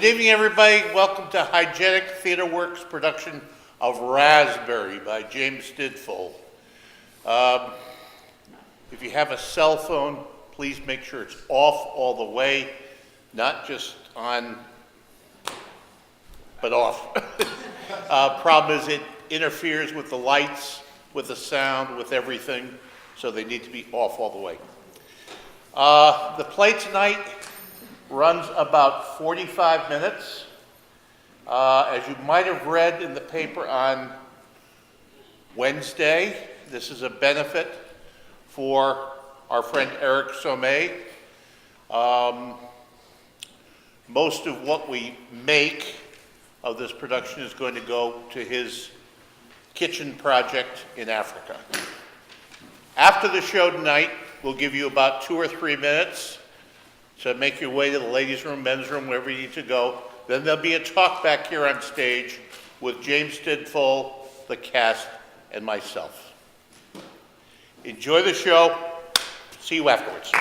Good evening, everybody. Welcome to Hygienic Art production of Raspberry by James Stidfole. If you have a cell phone, please make sure it's off all the way, not just on, but off. Problem is it interferes with the lights, with the sound, with everything, so they need to be off all the way. The play tonight runs about 45 minutes. As you might have read in the paper on Wednesday, this is a benefit for our friend Eric Sommet. Most of what we make of this production is going to go to his kitchen project in Africa. After the show tonight, we'll give you about 2 or 3 minutes to make your way to the ladies' room, men's room, wherever you need to go. Then there'll be a talk back here on stage with James Stidfole, the cast, and myself. Enjoy the show. See you afterwards.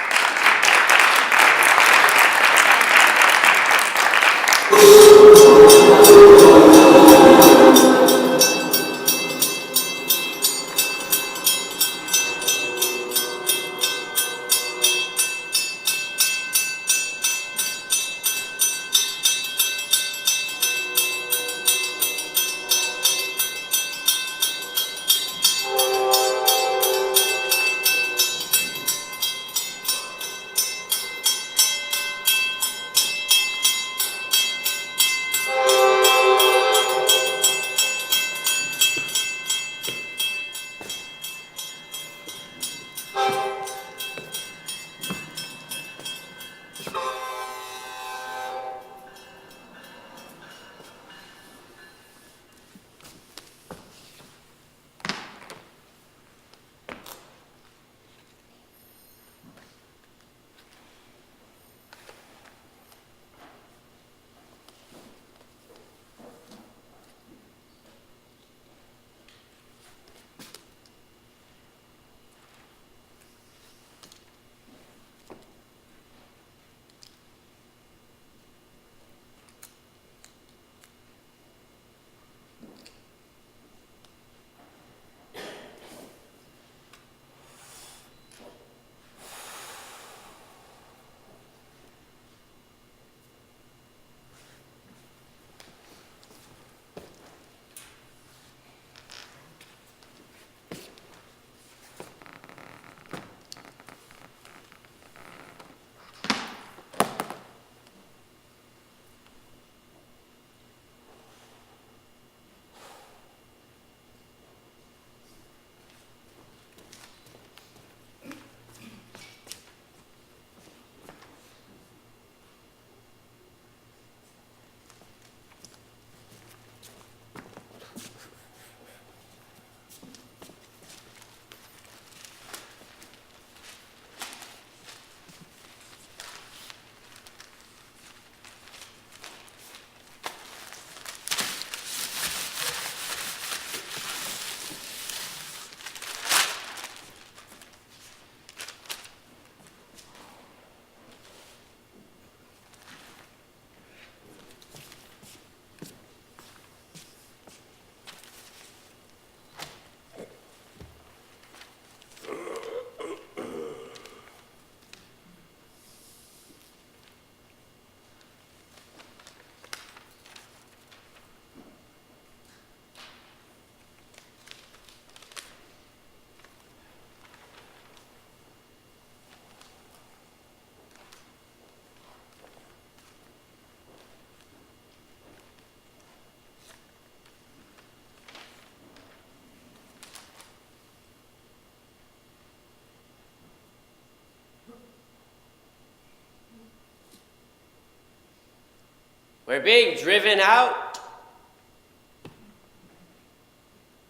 We're being driven out.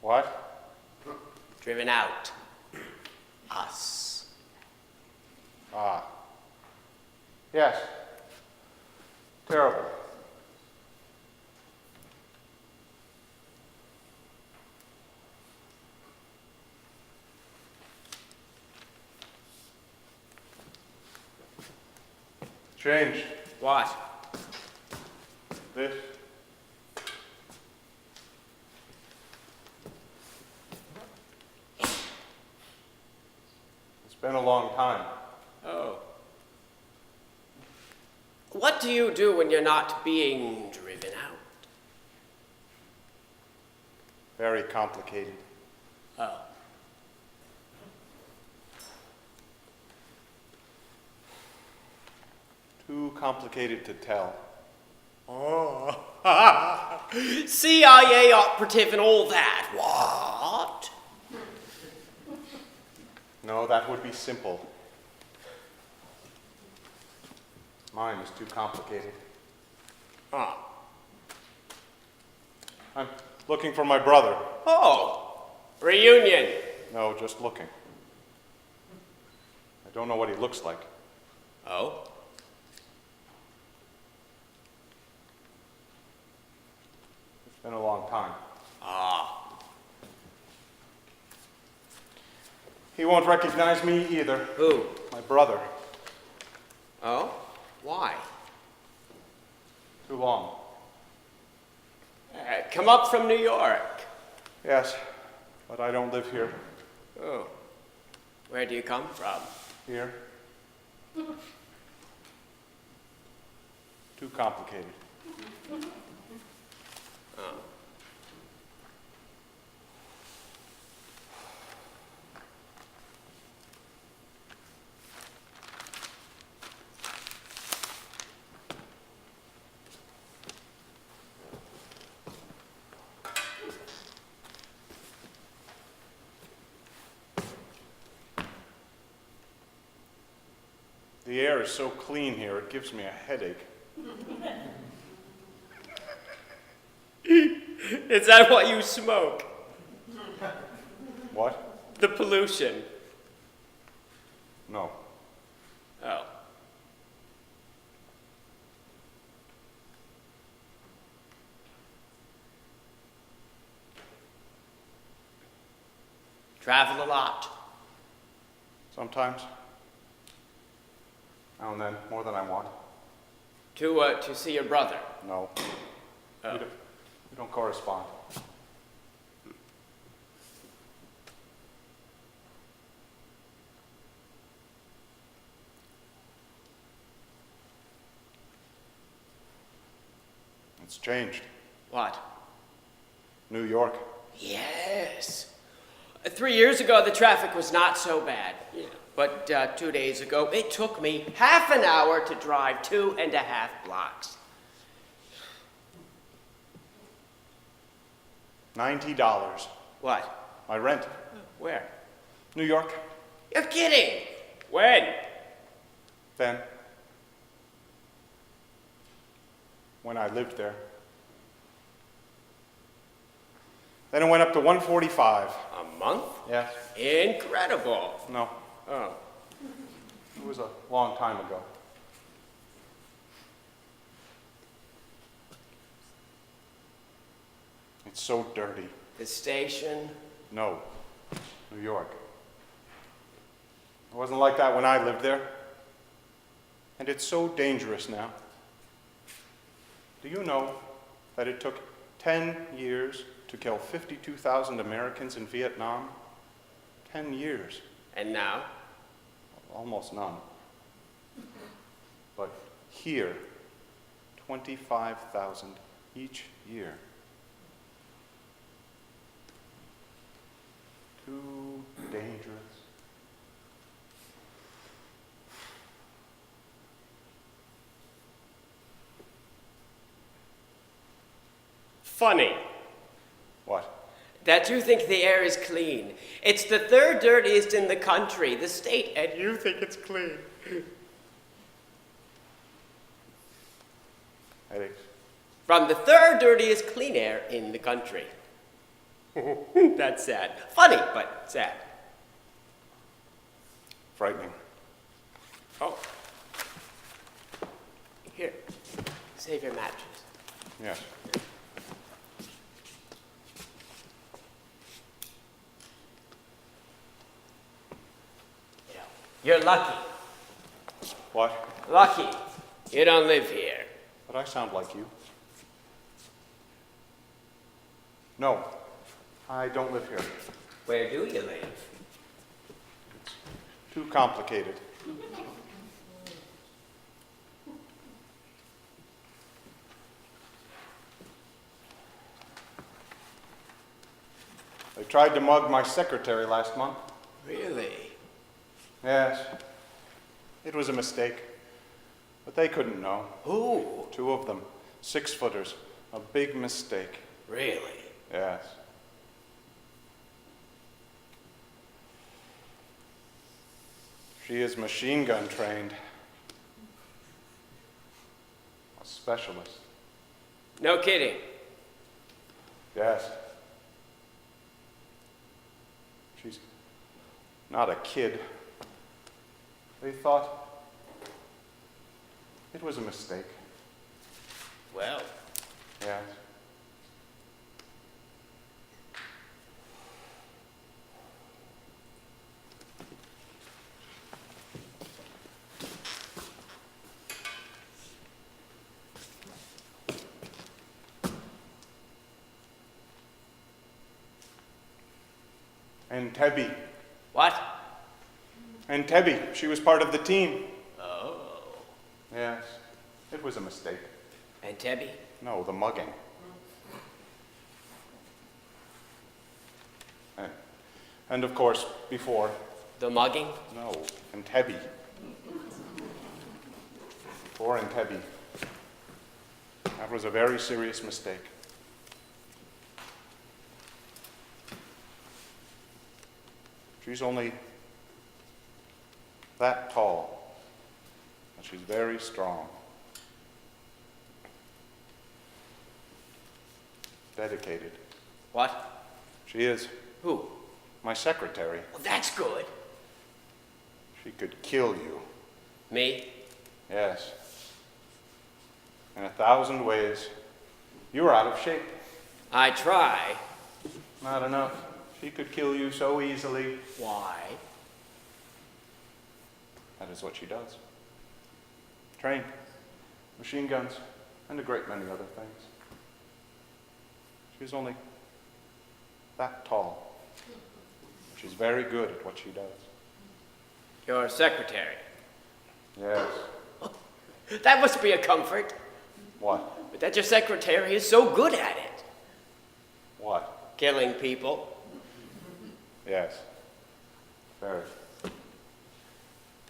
What? Driven out. Us. Ah. Yes. Terrible. Changed. What? This. It's been a long time. Oh. What do you do when you're not being driven out? Very complicated. Oh. Too complicated to tell. Oh. CIA operative and all that. What? No, that would be simple. Mine is too complicated. Huh. I'm looking for my brother. Oh. Reunion. No, just looking. I don't know what he looks like. Oh. It's been a long time. Ah. He won't recognize me either. Who? My brother. Oh? Why? Too long. Come up from New York. Yes, but I don't live here. Oh. Where do you come from? Here. Too complicated. Oh. The air is so clean here, it gives me a headache. Is that what you smoke? What? The pollution. No. Oh. Travel a lot. Sometimes. Now and then, more than I want. To see your brother. No. Oh. We don't correspond. It's changed. What? New York. Yes. 3 years ago, the traffic was not so bad. Yeah. But 2 days ago, it took me half an hour to drive 2.5 blocks. $90. What? My rent. Where? New York. You're kidding. When? Then. When I lived there. Then it went up to 145. A month? Yes. Incredible. No. Oh. It was a long time ago. It's so dirty. The station? No. New York. It wasn't like that when I lived there. And it's so dangerous now. Do you know that it took 10 years to kill 52,000 Americans in Vietnam? 10 years. And now? Almost none. But here, 25,000 each year. Too dangerous. Funny. What? That you think the air is clean. It's the third dirtiest in the country, the state, and you think it's clean. Headaches? From the third dirtiest clean air in the country. That's sad. Funny, but sad. Frightening. Oh. Here, save your mattress. Yes. You're lucky. What? Lucky. You don't live here. But I sound like you. No, I don't live here. Where do you live? Too complicated. They tried to mug my secretary last month. Really? Yes. It was a mistake. But they couldn't know. Who? 2 of them. 6-footers. A big mistake. Really? Yes. She is machine gun trained. A specialist. No kidding. Yes. She's not a kid. They thought it was a mistake. Well, Yes. And Tebby. what? And Tebby. She was part of the team. Oh. Yes. It was a mistake. And Tebby? No, the mugging. And of course, before. The mugging? No, Entebbe. Poor Entebbe. That was a very serious mistake. She's only that tall, and she's very strong. Dedicated. What? She is. Who? My secretary. Well, that's good. She could kill you. Me? Yes. In 1,000 ways. You are out of shape. I try. Not enough. She could kill you so easily. Why? That is what she does. Train, machine guns, and a great many other things. She's only that tall. She's very good at what she does. Your secretary. Yes. That must be a comfort. What? But that your secretary is so good at it. What? Killing people. Yes. Very.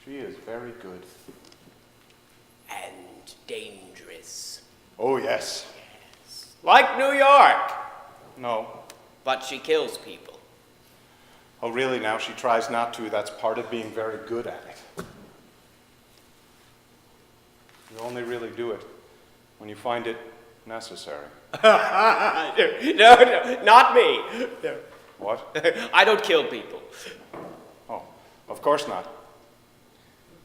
She is very good. And dangerous. Oh, yes. Like New York. No. But she kills people. Oh, really now? She tries not to. That's part of being very good at it. You only really do it when you find it necessary. No, not me. No. What? I don't kill people. Oh, of course not.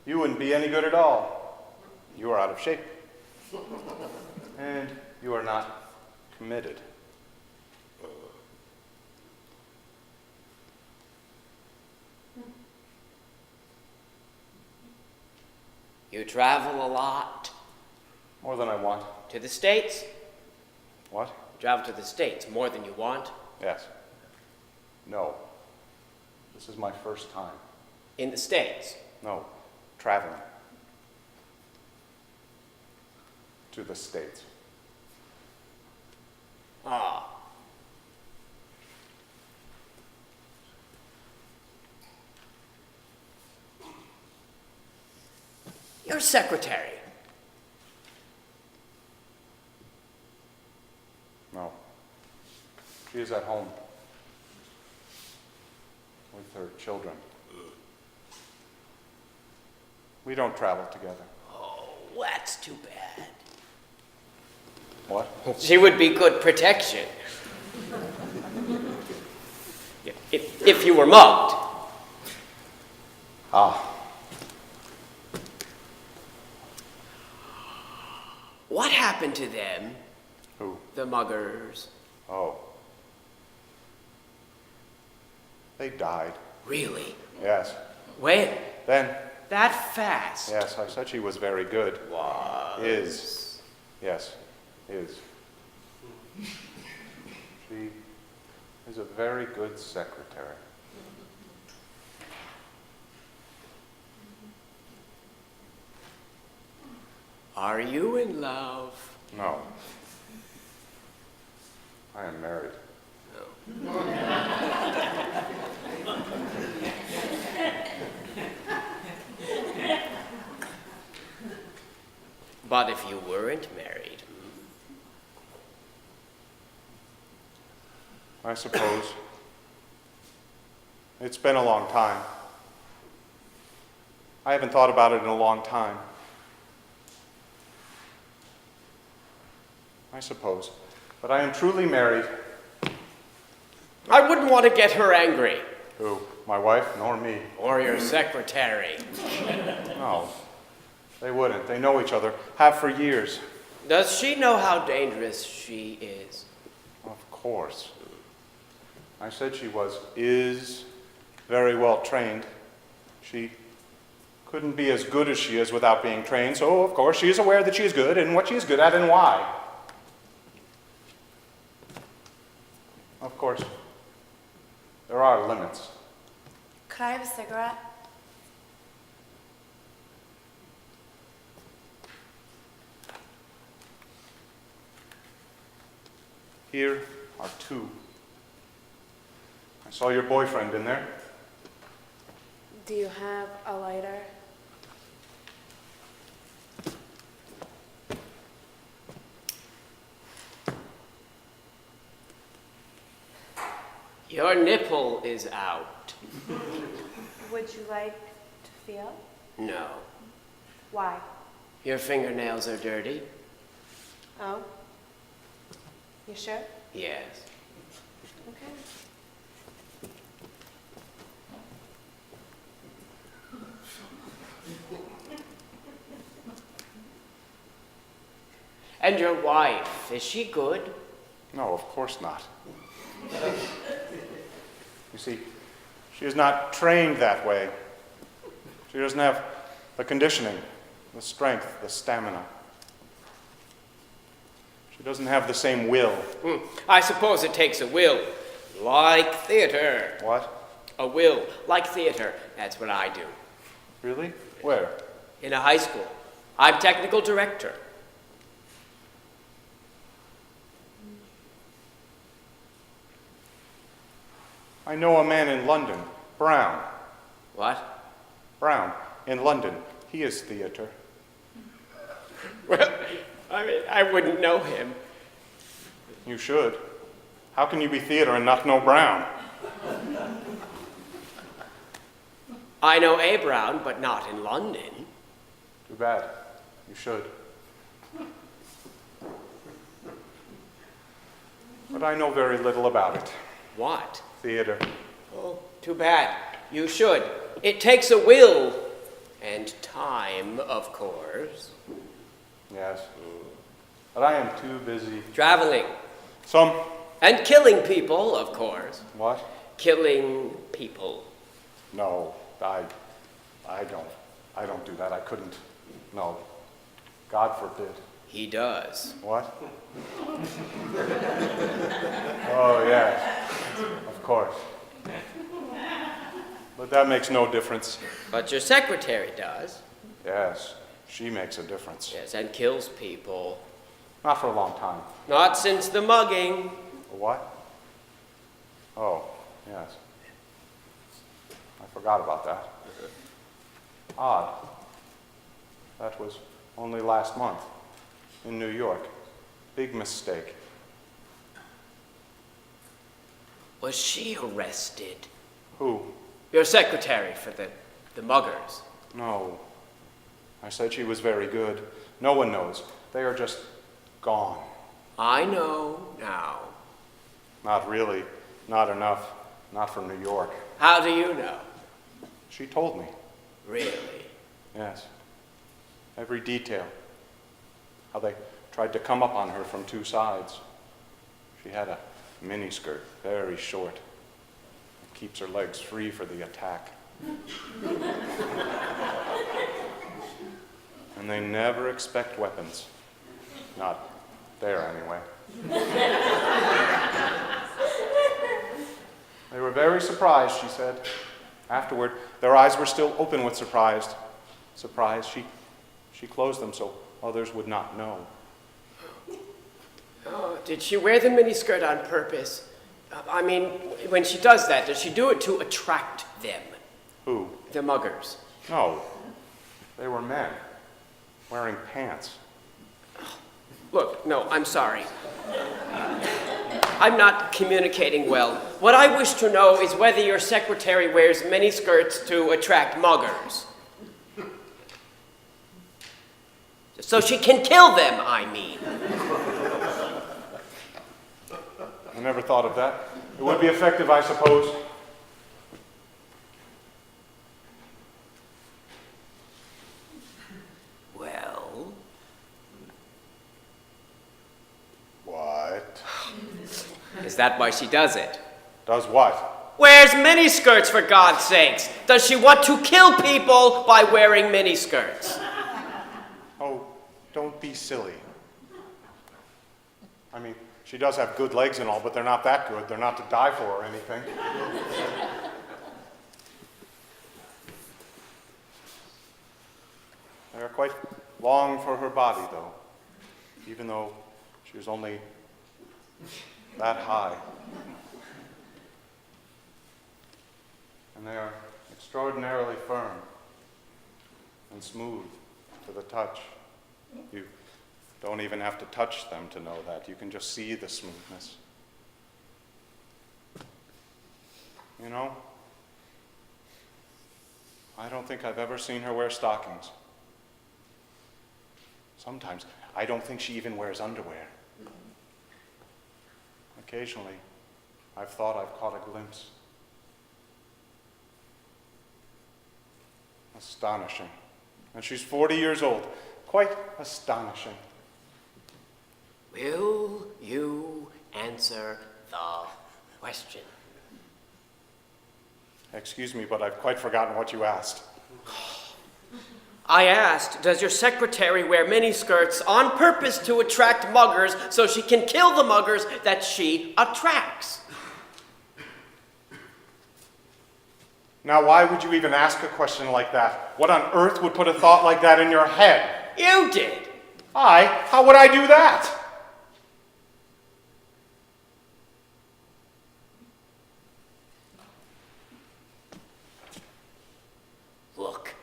You wouldn't be any good at all. You are out of shape. And you are not committed. You travel a lot. More than I want. To the States? What? Travel to the States more than you want. Yes. No. This is my first time. In the States. No. Traveling. To the States. Ah. Your secretary. No. She is at home. With her children. We don't travel together. Oh, that's too bad. What? She would be good protection. If you were mugged. Ah. What happened to them? Who? The muggers. Oh. They died. Really? Yes. When? Then, That fast? yes, I said she was very good. Was. Is. Yes, is. She is a very good secretary. Are you in love? No. I am married. But if you weren't married, I suppose. It's been a long time. I haven't thought about it in a long time. I suppose. But I am truly married. I wouldn't want to get her angry. Who? My wife? Nor me. Or your secretary. No. They wouldn't. They know each other. Have for years. Does she know how dangerous she is? Of course. I said she is very well trained. She couldn't be as good as she is without being trained, so of course she is aware that she is good and what she is good at and why. Of course, there are limits. Could I have a cigarette? Here are two. I saw your boyfriend in there. Do you have a lighter? Your nipple is out. Would you like to feel? No. Why? Your fingernails are dirty? Oh? You sure? Yes. Okay. And your wife, is she good? No, of course not. You see, she is not trained that way. She doesn't have the conditioning, the strength, the stamina. She doesn't have the same will. I suppose it takes a will, like theater. What? A will, like theater. That's what I do. Really? Where? In a high school. I'm technical director. I know a man in London, Brown. What? Brown, in London. He is theater. Well, I wouldn't know him. You should. How can you be theater and not know Brown? I know a Brown, but not in London. Too bad. You should. But I know very little about it. What? Theater. Oh, too bad. You should. It takes a will and time, of course. Yes. But I am too busy. Traveling. Some. And killing people, of course. What? Killing people. No, I don't do that. I couldn't. No. God forbid. He does. What? Oh, yes. Of course. But that makes no difference. But your secretary does. Yes, she makes a difference. Yes, and kills people. Not for a long time. Not since the mugging. What? Oh, yes. I forgot about that. Odd. That was only last month in New York. Big mistake. Was she arrested? Who? Your secretary for the muggers. No. I said she was very good. No one knows. They are just gone. I know now. Not really. Not enough. Not from New York. How do you know? She told me. Really? Yes. Every detail. How they tried to come up on her from two sides. She had a miniskirt, very short. It keeps her legs free for the attack. And they never expect weapons. Not there, anyway. They were very surprised, she said. Afterward, their eyes were still open with surprise. She closed them so others would not know. Oh, did she wear the miniskirt on purpose? I mean, when she does that, does she do it to attract them? Who? The muggers. No. They were men, wearing pants. Look, no, I'm sorry. I'm not communicating well. What I wish to know is whether your secretary wears miniskirts to attract muggers. So she can kill them, I mean. I never thought of that. It would be effective, I suppose. Well? What? Is that why she does it? Does what? Wears miniskirts, for God's sakes. Does she want to kill people by wearing miniskirts? Oh, don't be silly. I mean, she does have good legs and all, but they're not that good. They're not to die for or anything. They are quite long for her body, though, even though she was only that high. And they are extraordinarily firm and smooth to the touch. You don't even have to touch them to know that. You can just see the smoothness. You know, I don't think I've ever seen her wear stockings. Sometimes I don't think she even wears underwear. Occasionally, I've thought I've caught a glimpse. Astonishing. And she's 40 years old. Quite astonishing. Will you answer the question? Excuse me, but I've quite forgotten what you asked. I asked, does your secretary wear miniskirts on purpose to attract muggers so she can kill the muggers that she attracts? Now, why would you even ask a question like that? What on earth would put a thought like that in your head? You did. I? How would I do that? Look,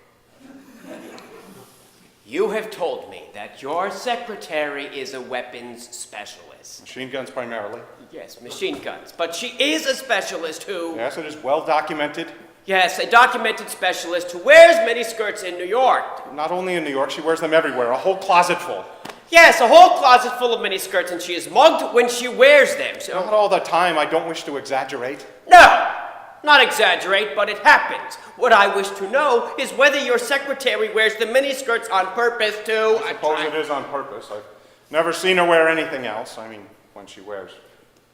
you have told me that your secretary is a weapons specialist. Machine guns primarily. Yes, machine guns. But she is a specialist who... Yes, it is well documented. Yes, a documented specialist who wears miniskirts in New York. Not only in New York, she wears them everywhere, a whole closet full. Yes, a whole closet full of miniskirts, and she is mugged when she wears them, so... Not all the time, I don't wish to exaggerate. No! Not exaggerate, but it happens. What I wish to know is whether your secretary wears the miniskirts on purpose to... I suppose it is on purpose. I've never seen her wear anything else. I mean, when she wears...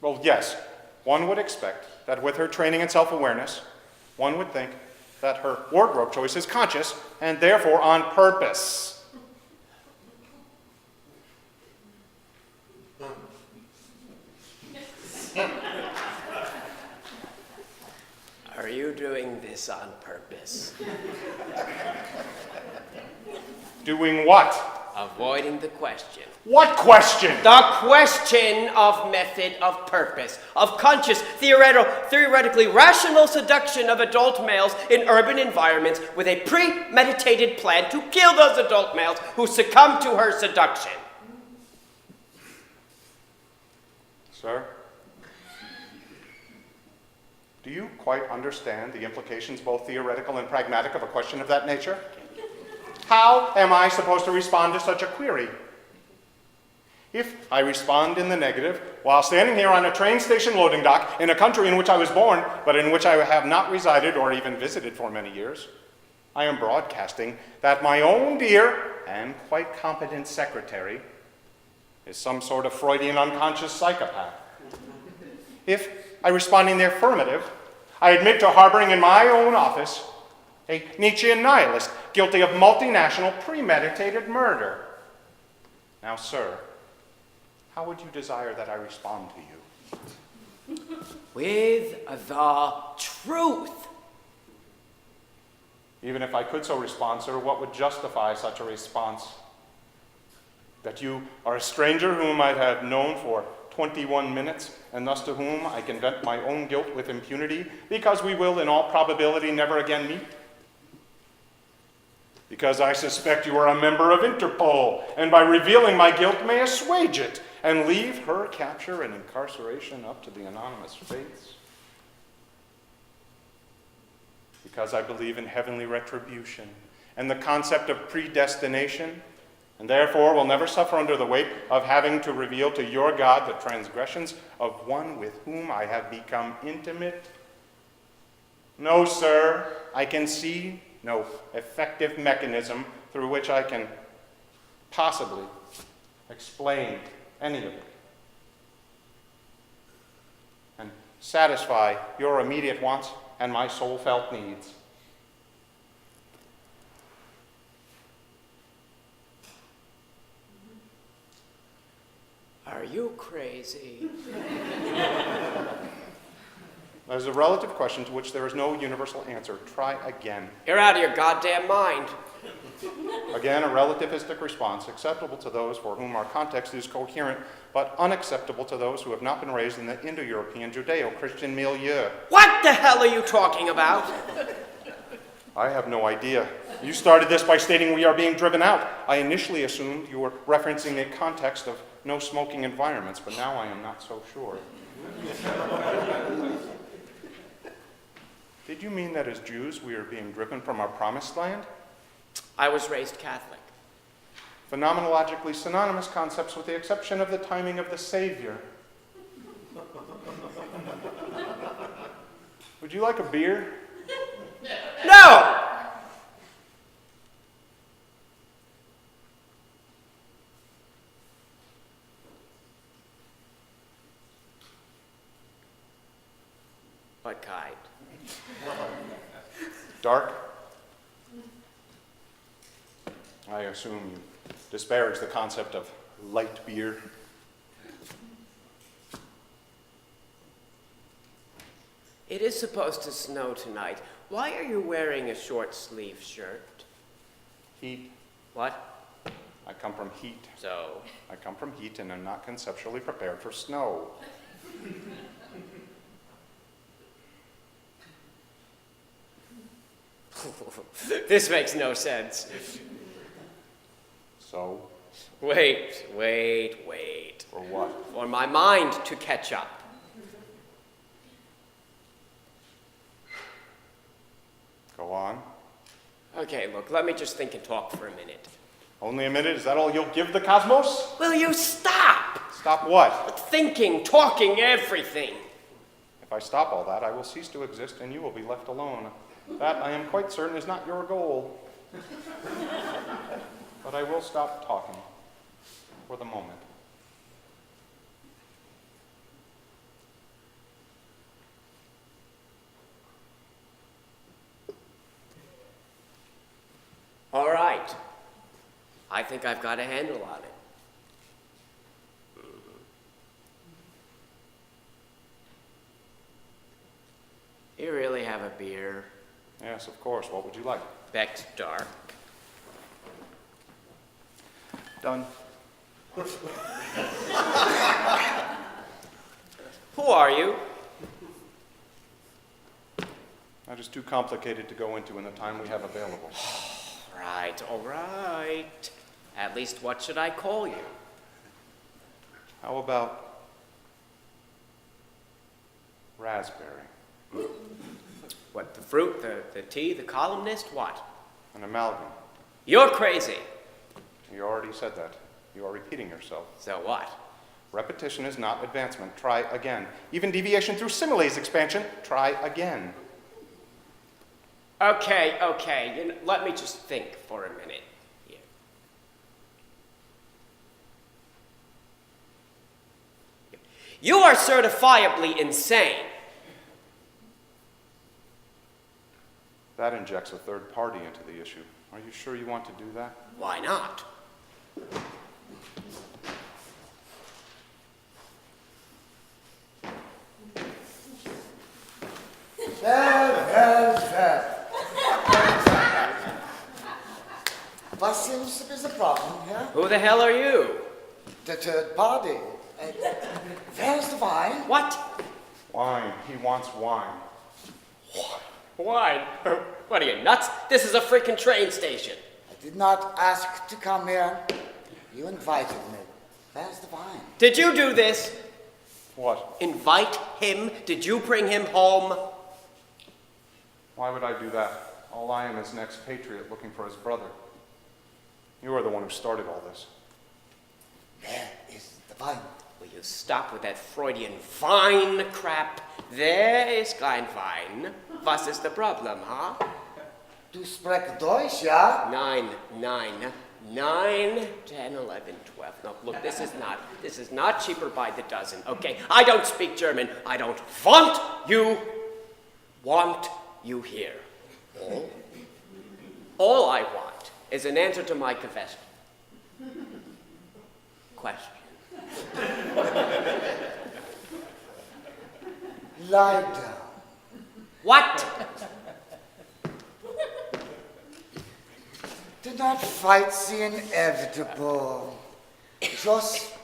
Well, yes, one would expect that with her training and self-awareness, one would think that her wardrobe choice is conscious and therefore on purpose. Are you doing this on purpose? Doing what? Avoiding the question. What question? The question of method of purpose, of conscious, theoretically rational seduction of adult males in urban environments with a premeditated plan to kill those adult males who succumb to her seduction. Sir? Do you quite understand the implications, both theoretical and pragmatic, of a question of that nature? How am I supposed to respond to such a query? If I respond in the negative, while standing here on a train station loading dock in a country in which I was born, but in which I have not resided or even visited for many years, I am broadcasting that my own dear and quite competent secretary is some sort of Freudian unconscious psychopath. If I respond in the affirmative, I admit to harboring in my own office a Nietzschean nihilist guilty of multinational premeditated murder. Now, sir, how would you desire that I respond to you? With the truth. Even if I could so respond, sir, what would justify such a response? That you are a stranger whom I have known for 21 minutes, and thus to whom I can vent my own guilt with impunity, because we will, in all probability, never again meet? Because I suspect you are a member of Interpol, and by revealing my guilt may assuage it, and leave her capture and incarceration up to the anonymous fates? Because I believe in heavenly retribution and the concept of predestination, and therefore will never suffer under the weight of having to reveal to your God the transgressions of one with whom I have become intimate? No, sir, I can see no effective mechanism through which I can possibly explain any of it and satisfy your immediate wants and my soul-felt needs. Are you crazy? That is a relative question to which there is no universal answer. Try again. You're out of your goddamn mind. Again, a relativistic response, acceptable to those for whom our context is coherent, but unacceptable to those who have not been raised in the Indo-European Judeo-Christian milieu. What the hell are you talking about? I have no idea. You started this by stating we are being driven out. I initially assumed you were referencing a context of no smoking environments, but now I am not so sure. Did you mean that as Jews we are being driven from our promised land? I was raised Catholic. Phenomenologically synonymous concepts with the exception of the timing of the Savior. Would you like a beer? No! What kind? Dark? I assume you disparage the concept of light beer. It is supposed to snow tonight. Why are you wearing a short sleeve shirt? Heat. What? I come from heat. So? I come from heat and am not conceptually prepared for snow. This makes no sense. So? Wait. For what? For my mind to catch up. Go on. Okay, look, let me just think and talk for a minute. Only a minute? Is that all you'll give the cosmos? Will you stop? Stop what? Thinking, talking, everything. If I stop all that, I will cease to exist and you will be left alone. That, I am quite certain, is not your goal. But I will stop talking for the moment. All right. I think I've got a handle on it. You really have a beer? Yes, of course. What would you like? Beck's dark. Done. Who are you? That is too complicated to go into in the time we have available. All right. At least what should I call you? How about raspberry? What, the fruit, the tea, the columnist, what? An amalgam. You're crazy. You already said that. You are repeating yourself. So what? Repetition is not advancement. Try again. Even deviation through simile is expansion. Try again. Okay. Let me just think for a minute. Here. You are certifiably insane. That injects a third party into the issue. Are you sure you want to do that? Why not? What seems to be the problem here? Who the hell are you? The third party. Where's the wine? What? Wine. He wants wine. Wine? What are you, nuts? This is a freaking train station. I did not ask to come here. You invited me. Where's the wine? Did you do this? What? Invite him? Did you bring him home? Why would I do that? All I am is an expatriate looking for his brother. You are the one who started all this. Where is the wine? Will you stop with that Freudian Wein crap? There is kein Wein. Was ist the problem, huh? Du spreek Deutsch, ja? 9, 10, 11, 12. No, look, this is not cheaper by the dozen, okay? I don't speak German. I don't want you here. All I want is an answer to my question. Lie down. What? Do not fight the inevitable. Just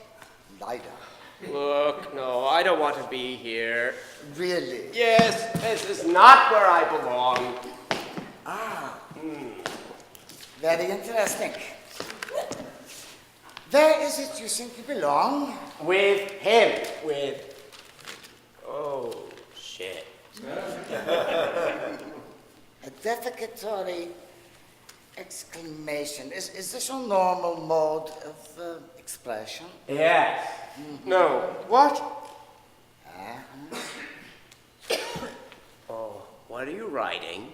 lie down. Look, no, I don't want to be here. Really? Yes, this is not where I belong. Very interesting. Where is it you think you belong? With him. Oh, shit. A defecatory exclamation. Is this your normal mode of expression? Yes. No. What? Oh, what are you writing?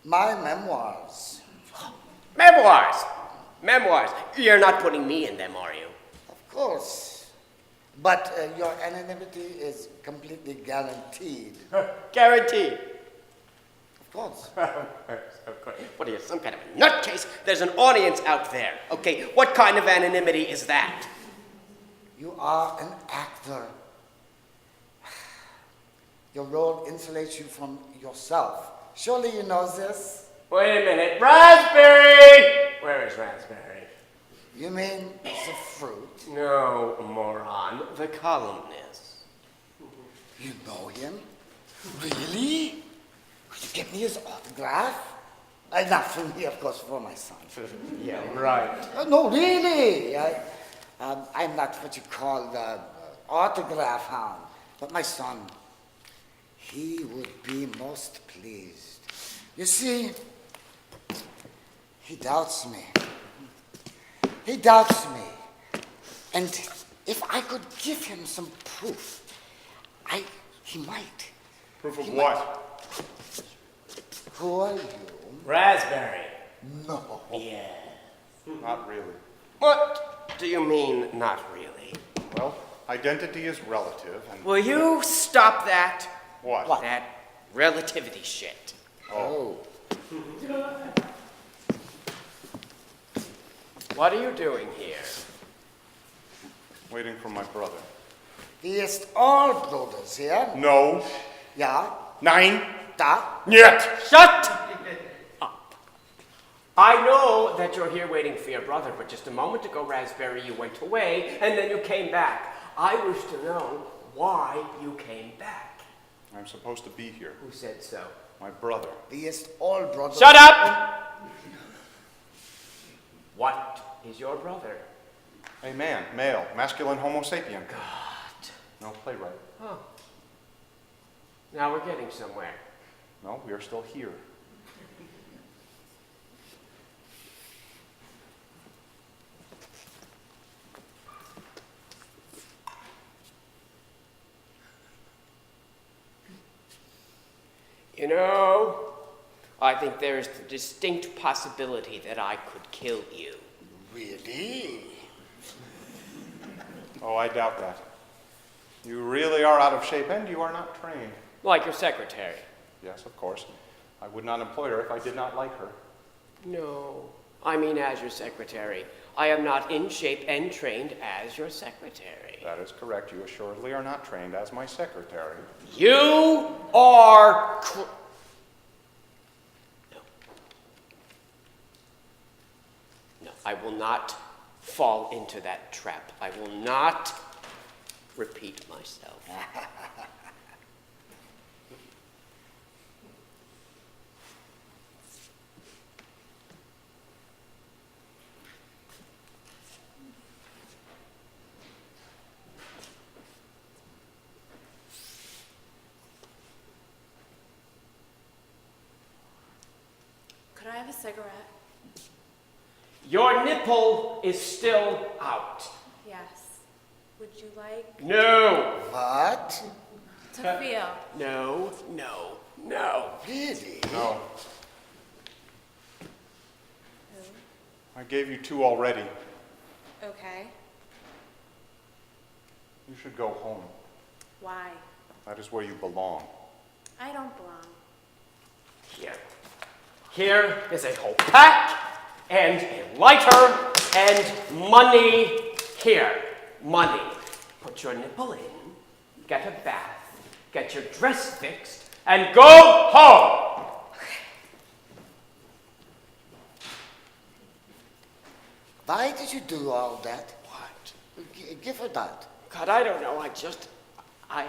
My memoirs. Memoirs. Memoirs. You're not putting me in them, are you? Of course. But your anonymity is completely guaranteed. Guaranteed. Of course. Of course. What are you, some kind of a nutcase? There's an audience out there. Okay, what kind of anonymity is that? You are an actor. Your role insulates you from yourself. Surely you know this? Wait a minute. Raspberry! Where is Raspberry? You mean the fruit? No, moron. The columnist. You know him? Really? Could you give me his autograph? Not for me, of course, for my son. Yeah, right. No, really. I'm not what you call the autograph hound, but my son, he would be most pleased. You see, he doubts me. He doubts me. And if I could give him some proof, he might. Proof of He what? might. Who are you? Raspberry. No. Yeah. Not really. What do you mean, not really? Well, identity is relative, and Will you stop that? what? What? That relativity shit. Oh. What are you doing here? Waiting for my brother. Wie ist all brothers here? No. Ja, Nein. da. Yet. Shut up. I know that you're here waiting for your brother, but just a moment ago, Raspberry, you went away, and then you came back. I wish to know why you came back. I'm supposed to be here. Who said so? My brother. Wie ist all brothers? Shut up! What is your brother? A man, male, masculine homo sapien. God. No playwright. Oh. Now we're getting somewhere. No, we are still here. You know, I think there is the distinct possibility that I could kill you. Really? Oh, I doubt that. You really are out of shape, and you are not trained. Like your secretary. Yes, of course. I would not employ her if I did not like her. No, I mean as your secretary. I am not in shape and trained as your secretary. That is correct. You assuredly are not trained as my secretary. You are no. I will not fall into that trap. I will not repeat myself. Could I have a cigarette? Your nipple is still out. Yes. Would you like No. What? to feel? No, no, no. Really? No, Who? I gave you 2 already. Okay. You should go home. Why? That is where you belong. I don't belong. Here. Here is a whole pack and a lighter and money. Here, money. Put your nipple in, get a bath, get your dress fixed, and go home. Why did you do all that? What? Give her that. God, I don't know. I.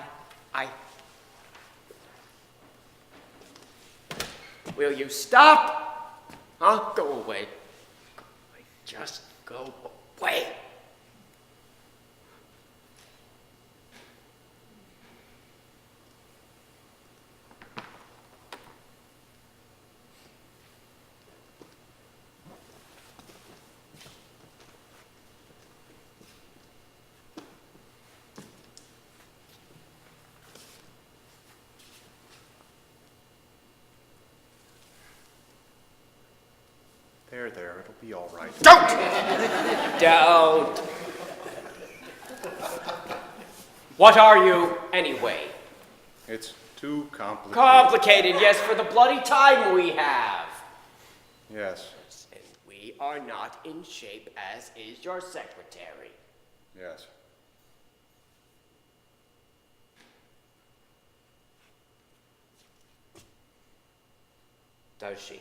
Will you stop? Huh? Go away. Go away. Just go away. There, it'll be all right. Don't. What are you, anyway? It's too complicated. Complicated, yes, for the bloody time we have. Yes, And we are not in shape, as is your secretary. yes. Does she,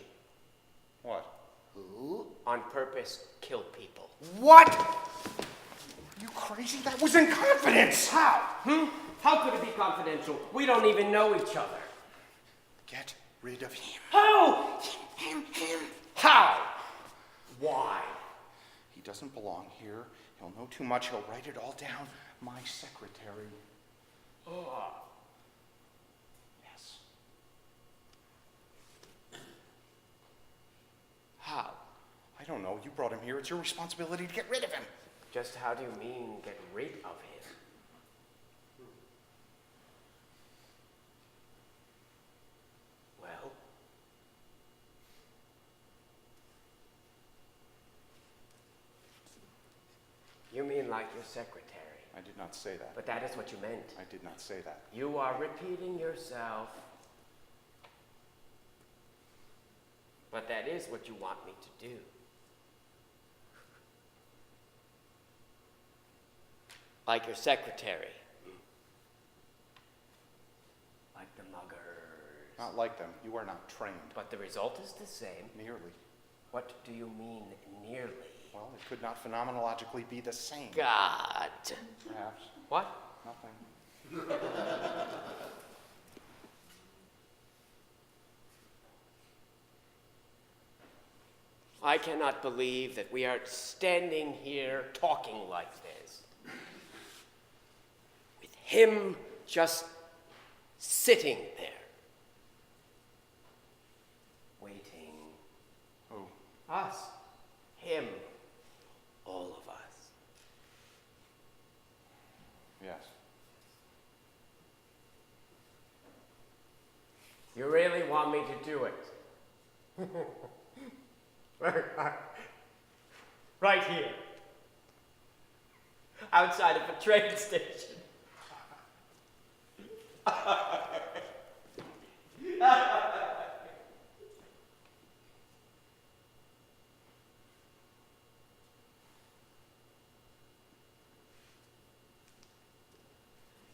What? Who? on purpose, kill people? What? Are you crazy? That was in confidence. How? How could it be confidential? We don't even know each other. Get rid of him. How? Him. How? Why? He doesn't belong here. He'll know too much. He'll write it all down. My secretary. Oh. Yes. How? I don't know. You brought him here. It's your responsibility to get rid of him. Just how do you mean get rid of him? Well? You mean like your secretary? I did not say that. But that is what you meant. I did not say that. You are repeating yourself. But that is what you want me to do. Like your secretary. Like the muggers. Not like them. You are not trained. But the result is the same. Nearly. What do you mean, nearly? Well, it could not phenomenologically be the same. God. Perhaps. What? Nothing. I cannot believe that we are standing here talking like this. With him just sitting there. Waiting. Who? Us. Him. All of us. Yes. You really want me to do it? Right here. Outside of a train station.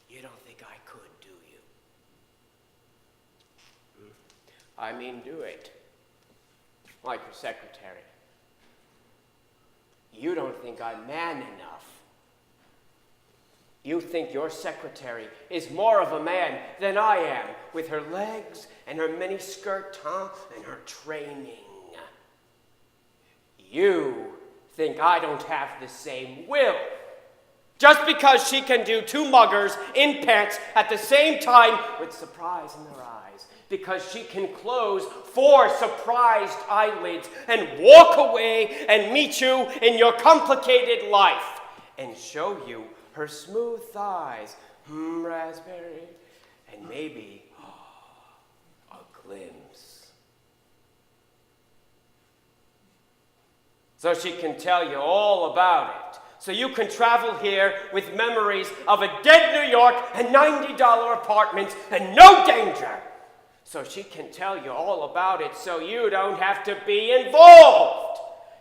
You don't think I could, do you? I mean, do it. Like your secretary. You don't think I'm man enough. You think your secretary is more of a man than I am, with her legs and her miniskirt, huh? And her training. You think I don't have the same will. Just because she can do 2 muggers in pants at the same time with surprise in their eyes. Because she can close 4 surprised eyelids and walk away and meet you in your complicated life and show you her smooth thighs, raspberry, and maybe a glimpse. So she can tell you all about it. So you can travel here with memories of a dead New York and $90 apartments and no danger. So she can tell you all about it so you don't have to be involved.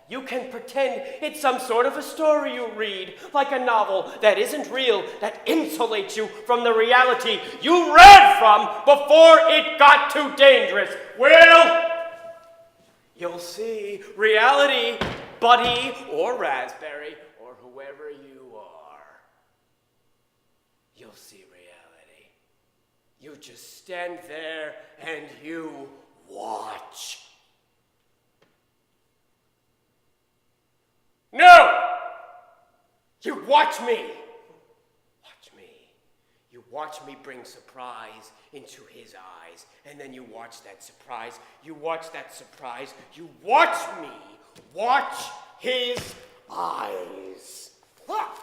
You can pretend it's some sort of a story you read, like a novel that isn't real, that insulates you from the reality you read from before it got too dangerous. Well, you'll see reality, Buddy or Raspberry or whoever you are. You'll see reality. You just stand there and you watch. No! You watch me. Watch me. You watch me bring surprise into his eyes, and then you watch that surprise. You watch that surprise. You watch me. Watch his eyes. Ha!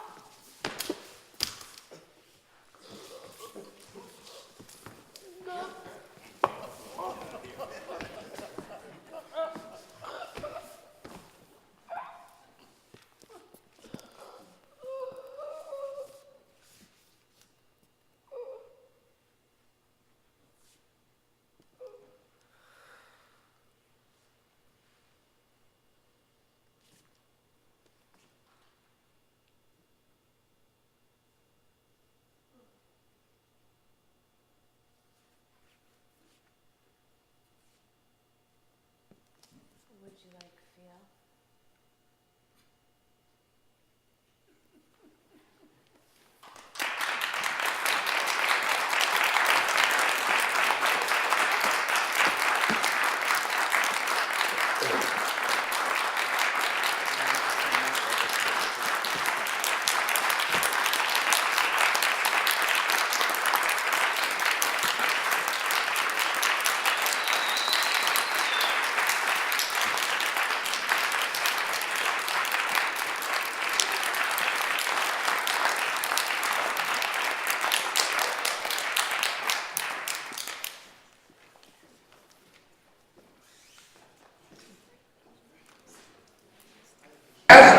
Would you like feel?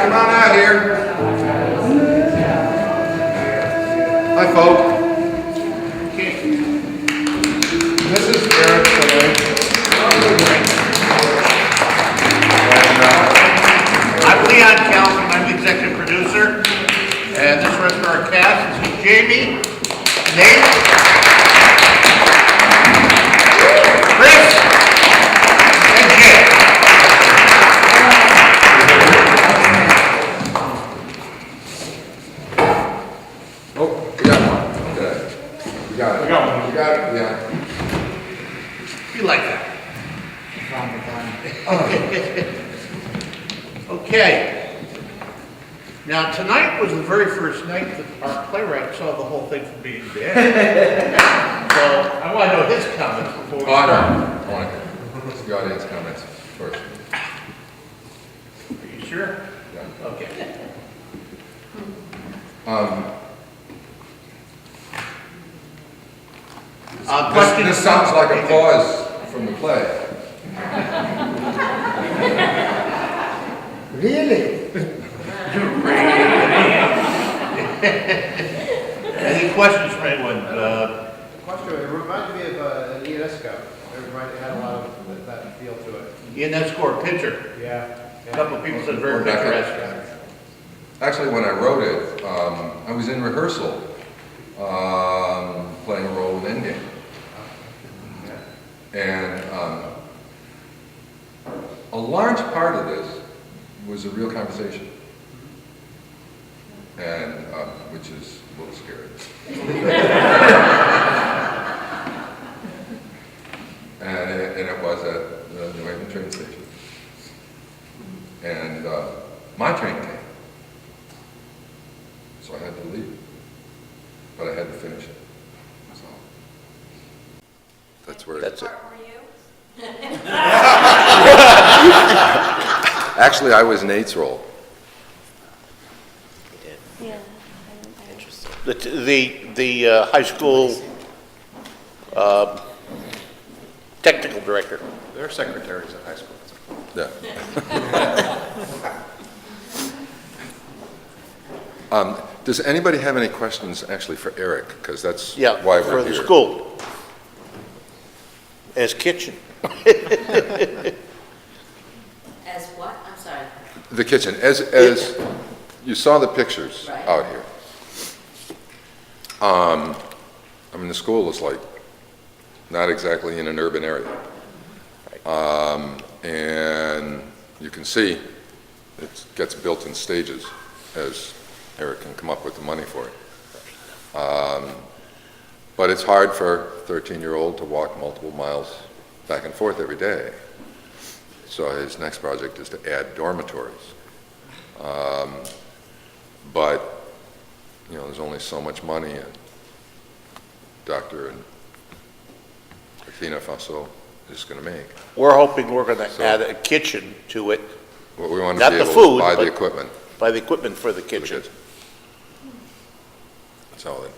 Come on out here. Hi, folks. This is Eric today. I'm Leon Calvin, I'm the executive producer, and this rest of our cast is Jamie, Nate, Chris, and Jay. Oh, we got one. Okay. We got it. We got one. We got it? Yeah. You like that? Okay. Now, tonight was the very first night that our playwright saw the whole thing from being dead. So I want to know his comments before we start. I want the audience comments first. Are you sure? Yeah. Okay. Questions? This sounds like a pause from the play. Really? Any questions from anyone? Question, it reminded me of an Ionesco. It had a lot of that feel to it. Ian scored pitcher. Yeah. A couple of people said very Rebecca. picturesque. Actually, when I wrote it, I was in rehearsal playing a role in Endgame. And a large part of this was a real conversation. and which is a little scary. and it was at the New Haven train station. And my train came, so I had to leave, but I had to finish it. So that's where. That's it. Actually, I was Nate's role. Yeah. The high school technical director. They're secretaries at high school. Yeah. Does anybody have any questions actually for Eric? Because that's Yeah, why for we're the here. school. As kitchen. As what? I'm sorry. The kitchen, as you saw the pictures Right. out here. I mean, the school is like not exactly in an urban area. And you can see it gets built in stages as Eric can come up with the money for it. But it's hard for a 13-year-old to walk multiple miles back and forth every day. So his next project is to add dormitories. But, you know, there's only so much money Dr. and Athena Faso is going to make. We're hoping we're going to So- add a kitchen to it, What we want to Not be the able food, to buy the but- equipment buy the equipment for the for the kitchen. kitchen. So that,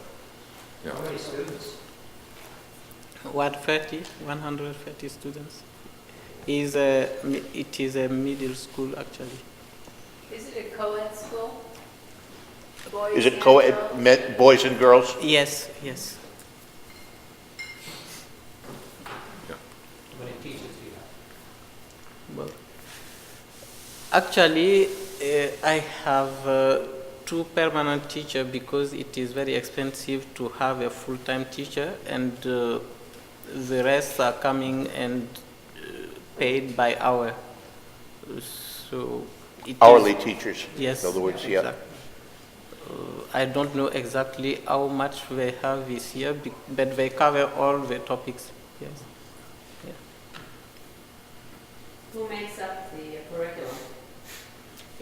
you know, What 130 students? It is a middle school actually. Is it a co-ed school? Boys Is it and co-ed, girls? boys and girls? Yes, yes. How many teachers do you have? Well, actually, I have two permanent teachers because it is very expensive to have a full-time teacher, and the rest are coming and paid by hour. So it Hourly is, teachers? yes. In other words, yeah. exactly. I don't know exactly how much they have this year, but they cover all the topics. Yes. Yeah. Who makes up the curriculum?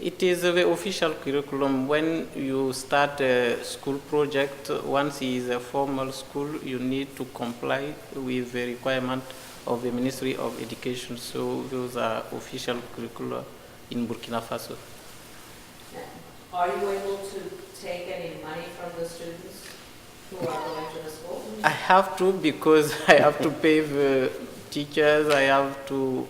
It is the official curriculum. When you start a school project, once it is a formal school, you need to comply with the requirement of the Ministry of Education. So those are official curricula in Burkina Faso. Are you able to take any money from the students who are going to the school? I have to because I have to pay the teachers, I have to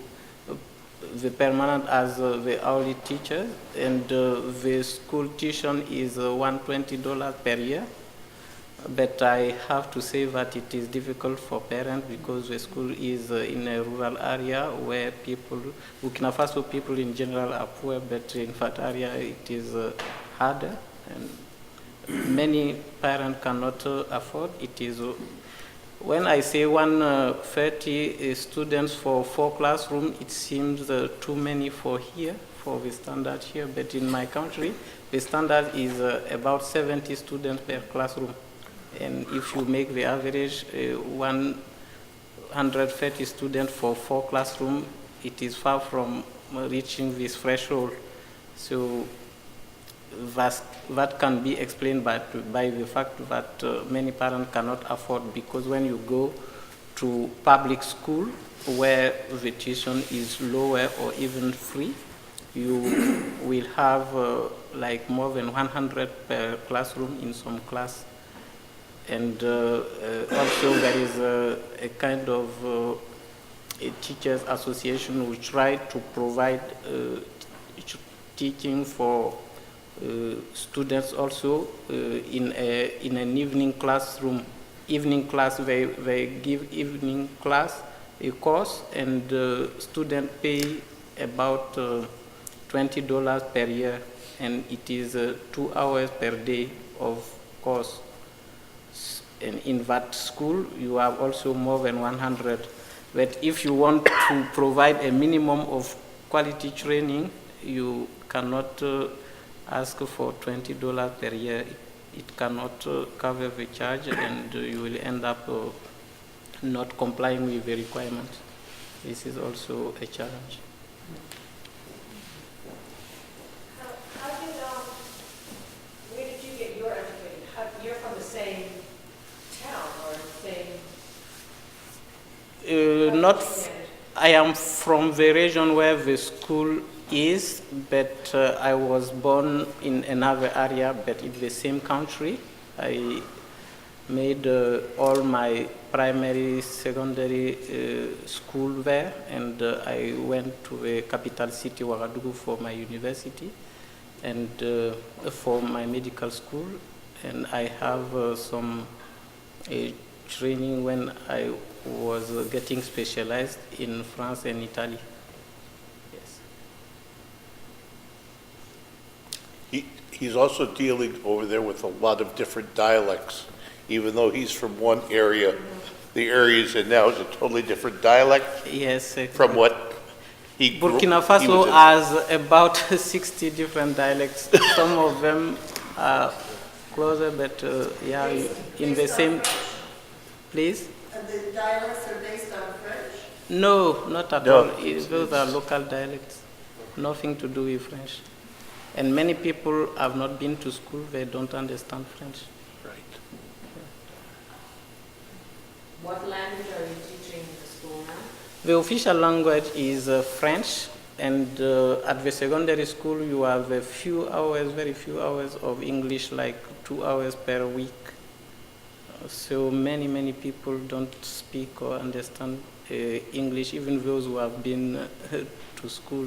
the permanent as the hourly teachers, and the school tuition is $120 per year. But I have to say that it is difficult for parents because the school is in a rural area where people, Burkina Faso people in general are poor, but in that area it is harder, and many parents cannot afford. It is when I say 130 students for 4 classrooms, it seems too many for here, for the standard here. But in my country, the standard is about 70 students per classroom. And if you make the average 130 students for 4 classrooms, it is far from reaching this threshold. So that can be explained by the fact that many parents cannot afford, because when you go to public school where the tuition is lower or even free, you will have like more than 100 per classroom in some class. And also there is a kind of a teachers association which try to provide teaching for students also in an evening classroom. Evening class, they give evening class a course, and students pay about $20 per year, and it is 2 hours per day of course. And in that school, you have also more than 100. But if you want to provide a minimum of quality training, you cannot ask for $20 per year, it cannot cover the charge, and you will end up not complying with the requirements. This is also a challenge. Where did you get your education? You're from the same town or same? I am from the region where the school is, but I was born in another area, but in the same country. I made all my primary, secondary school there, and I went to the capital city, Ouagadougou, for my university and for my medical school. And I have some training when I was getting specialized in France and Italy. Yes. He's also dealing over there with a lot of different dialects. Even though he's from one area, the area he's in now is a totally different dialect. Yes. From what he grew, Burkina Faso has about 60 different dialects. Some of them are closer, but yeah, in the same. Please? And the dialects are based on French? No, not at all. Those are local dialects. Nothing to do with French. And many people have not been to school, they don't understand French. Right. What language are you teaching in the school now? The official language is French, and at the secondary school you have a few hours, very few hours of English, like 2 hours per week. So many people don't speak or understand English, even those who have been to school.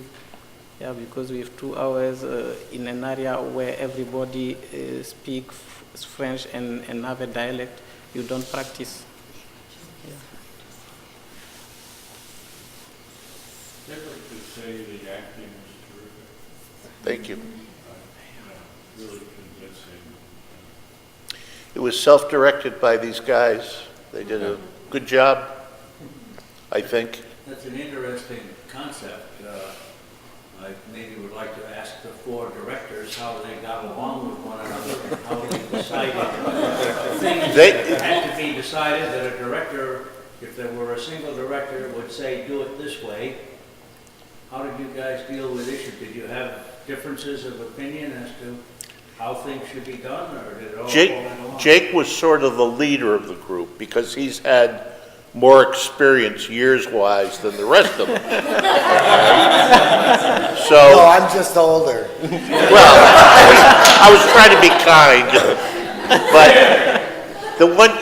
Yeah, because we have 2 hours in an area where everybody speaks French and another dialect, you don't practice. Yeah. I'd like to say the acting was terrific. Thank you. Really convincing. It was self-directed by these guys. They did a good job, I think. That's an interesting concept. I maybe would like to ask the 4 directors how they got along with one another, and how they decided. The things that had to be decided that a director, if there were a single director, would say, do it this way. How did you guys deal with issues? Did you have differences of opinion as to how things should be done, or did it all fall in line? Jake was sort of the leader of the group because he's had more experience years-wise than the rest of them. So, No, I'm just older. well, I was trying to be kind, but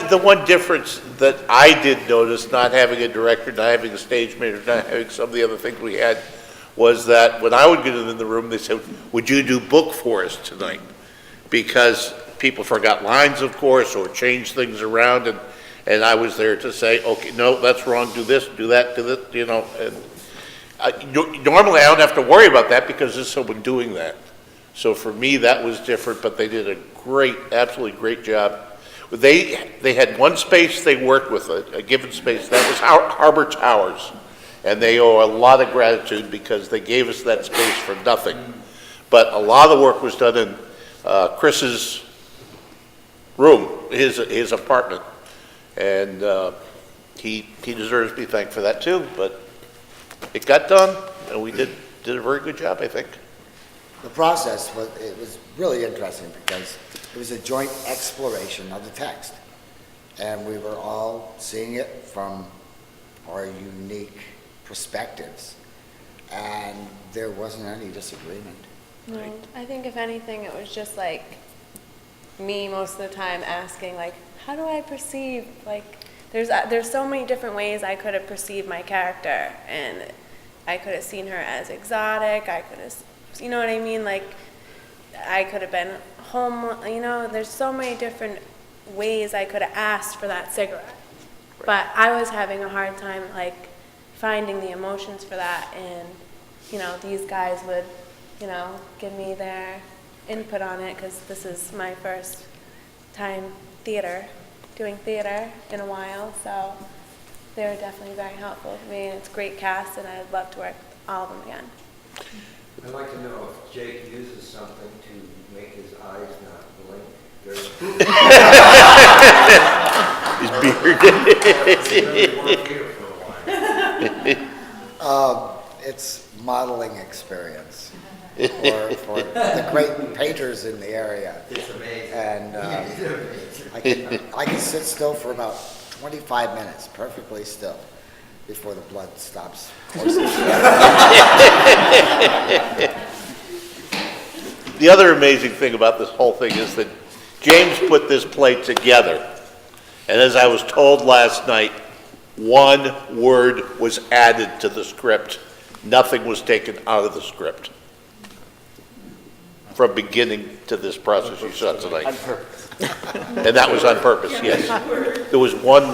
the one difference that I did notice, not having a director, not having a stage manager, not having some of the other things we had, was that when I would get in the room, they said, would you do book for us tonight? Because people forgot lines, of course, or changed things around, and I was there to say, okay, no, that's wrong, do this, do that, do this, you know. And normally I don't have to worry about that because there's someone doing that. So for me, that was different, but they did a great, absolutely great job. They had one space they worked with, a given space, that was Harbor Towers. And they owe a lot of gratitude because they gave us that space for nothing. But a lot of the work was done in Chris's room, his apartment. And he deserves to be thanked for that too, but it got done, and we did a very good job, I think. The process was really interesting because it was a joint exploration of the text, and we were all seeing it from our unique perspectives, and there wasn't any disagreement. No, I think if anything, it was just like me most of the time asking, like, how do I perceive, like, there's so many different ways I could have perceived my character, and I could have seen her as exotic, I could have, you know what I mean, like, I could have been home, you know, there's so many different ways I could have asked for that cigarette, but I was having a hard time, like, finding the emotions for that, and, you know, these guys would, you know, give me their input on it, because this is my first time doing theater in a while, so they were definitely very helpful for me, and it's a great cast, and I'd love to work with all of them again. I'd like to know if Jake uses something to make his eyes not blink during. His beard. It's modeling experience for the great painters in the area. It's amazing. And I can sit still for about 25 minutes, perfectly still, before the blood stops coursing. The other amazing thing about this whole thing is that James put this play together, and as I was told last night, one word was added to the script. Nothing was taken out of the script. From beginning to this process you saw tonight. On purpose. And that was on purpose, yes. There was one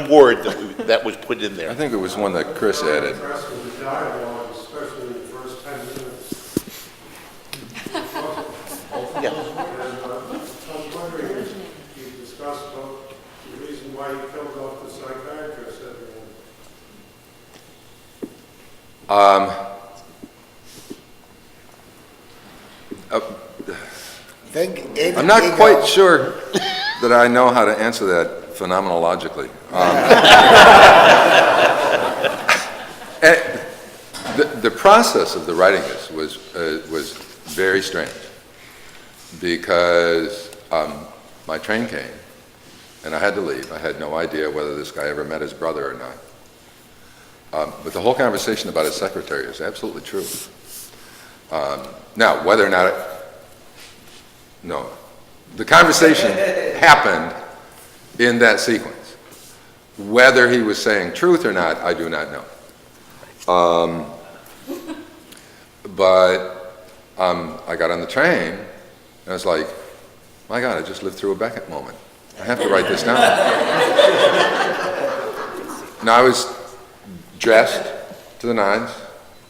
word that was put in there. I think it was one that Chris added. Impressed with the dialogue, especially the first 10 minutes. Yeah. And I was wondering if you discussed about the reason why you killed off the psychiatrist at the end. I'm not quite sure that I know how to answer that phenomenologically. The process of the writing this was very strange because my train came and I had to leave. I had no idea whether this guy ever met his brother or not. But the whole conversation about his secretary is absolutely true. Now, whether or not no. The conversation happened in that sequence. Whether he was saying truth or not, I do not know. But I got on the train, and I was like, my God, I just lived through a Beckett moment. I have to write this down. Now, I was dressed to the nines,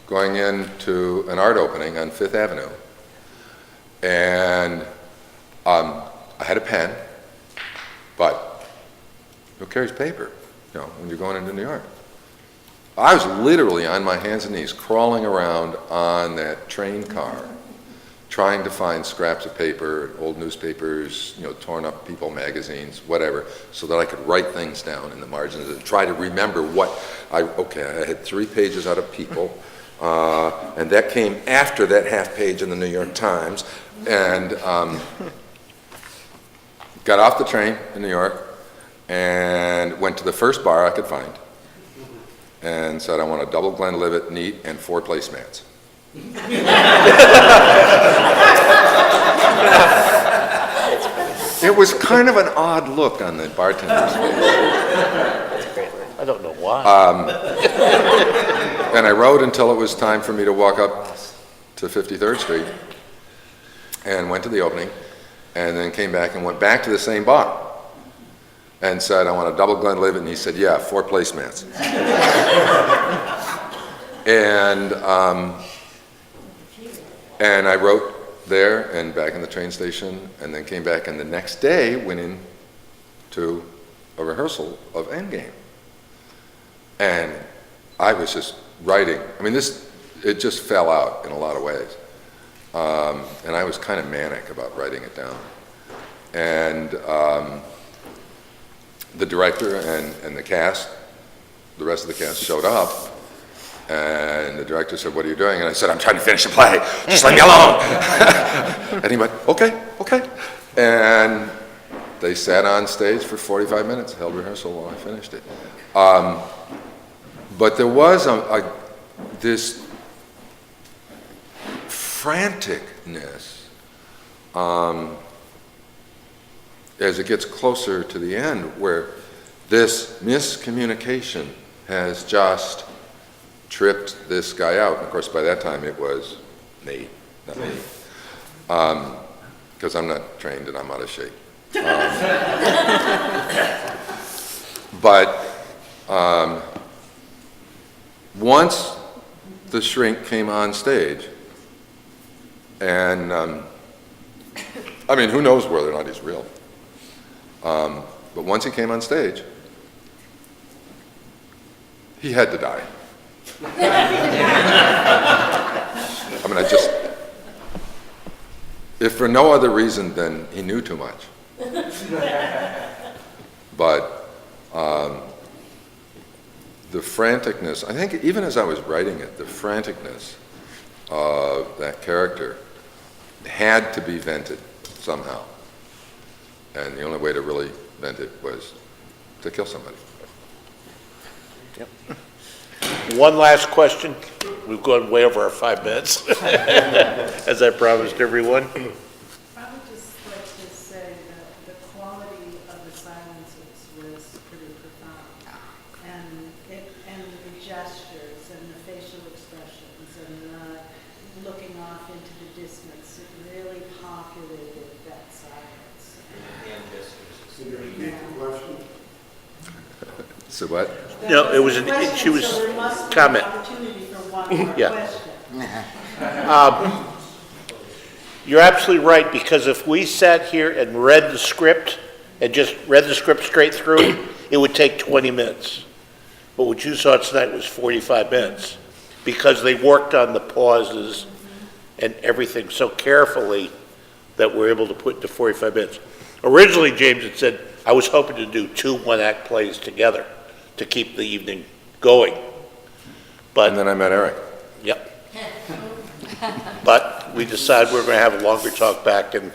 going into an art opening on Fifth Avenue, and I had a pen, but who carries paper, when you're going into New York? I was literally on my hands and knees crawling around on that train car, trying to find scraps of paper, old newspapers, torn up People magazines, whatever, so that I could write things down in the margins and try to remember what I had 3 pages out of People, and that came after that half page in the New York Times, and got off the train in New York and went to the first bar I could find and said, I want a double Glenlivet neat and 4 placemats. It was kind of an odd look on the bartender's face. I don't know why. And I rode until it was time for me to walk up to 53rd Street and went to the opening and then came back and went back to the same bar and said, I want a double Glenlivet, and he said, yeah, 4 placemats. And I wrote there and back in the train station, and then came back, and the next day went in to a rehearsal of Endgame. And I was just writing. I mean, it just fell out in a lot of ways. And I was kind of manic about writing it down. And the director and the cast, the rest of the cast showed up, and the director said, what are you doing? And I said, I'm trying to finish the play. Just leave me alone. And he went, okay. And they sat on stage for 45 minutes, held rehearsal while I finished it. But there was this franticness as it gets closer to the end, where this miscommunication has just tripped this guy out. And of course, by that time it was Nate, not me, because I'm not trained and I'm out of shape. But once the shrink came on stage, and I mean, who knows whether or not he's real. But once he came on stage, he had to die. I mean, I if for no other reason than he knew too much. But the franticness, I think even as I was writing it, the franticness of that character had to be vented somehow. And the only way to really vent it was to kill somebody. Yep. One last question. We've gone way over our 5 minutes, as I promised everyone. I would just like to say that the quality of the silences was pretty profound. And the gestures and the facial expressions and looking off into the distance, it really populated that silence. Can you repeat the question? So what? No, it was she was So there must be comment. an opportunity for one more Yeah. question. You're absolutely right, because if we sat here and read the script and just read the script straight through, it would take 20 minutes. But what you saw tonight was 45 minutes, because they worked on the pauses and everything so carefully that we're able to put into 45 minutes. Originally, James had said, I was hoping to do 2 one-act plays together to keep the evening going. But, And then I met Eric. yep. But we decided we're going to have a longer talk back, and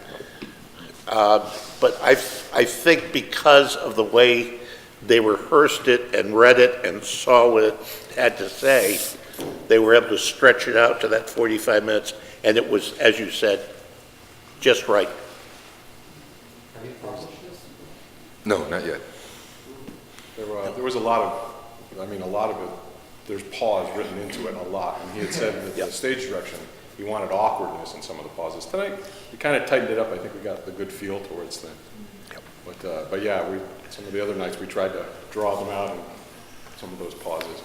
but I think because of the way they rehearsed it and read it and saw what it had to say, they were able to stretch it out to that 45 minutes, and it was, as you said, just right. Have you published this? No, not yet. There was a lot of it, there's pause written into it, a lot. And he had said that the stage direction, he wanted awkwardness in some of the pauses. Tonight, we kind of tightened it up. I think we got the good feel towards things. But yeah, some of the other nights we tried to draw them out in some of those pauses.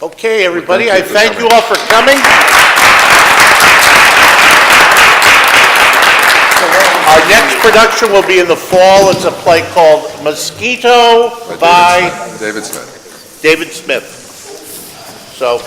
Okay, everybody, I thank you all for coming. Our next production will be in the fall. It's a play called Mosquito by David Smith. David Smith. So